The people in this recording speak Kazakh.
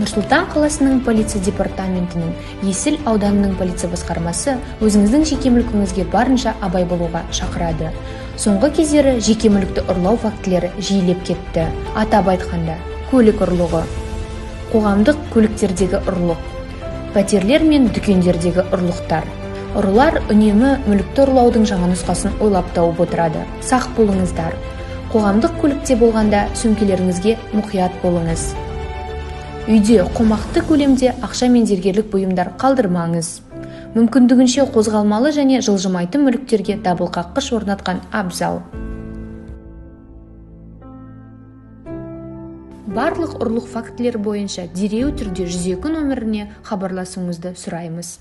Нұр-Сұлтан қаласының полиция департаментінің Есіл ауданының полиция басқармасы өзіңіздің жеке мүлкіңізге барынша абай болуға шақырады. Соңғы кездері жеке мүлікті ұрлау фактілері жиілеп кетті. Атап айтқанда, көлік ұрлығы, қоғамдық көліктердегі ұрлық, пәтерлер мен дүкендердегі ұрлықтар. Ұрылар үнемі мүлікті ұрлаудың жаңа нұсқасын ойлап тауып отырады. Сақ болыңыздар. Қоғамдық көлікте болғанда сөмкелеріңізге мұқият болыңыз. Үйде қомақты көлемде ақша мен зергерлік бұйымдар қалдырмаңыз. Мүмкіндігінше қозғалмалы және жылжымайтын мүліктерге дабылқаққыш орнатқан абзал. Барлық ұрлық фактілері бойынша дереу түрде 102 нөміріне хабарласуыңызды сұраймыз.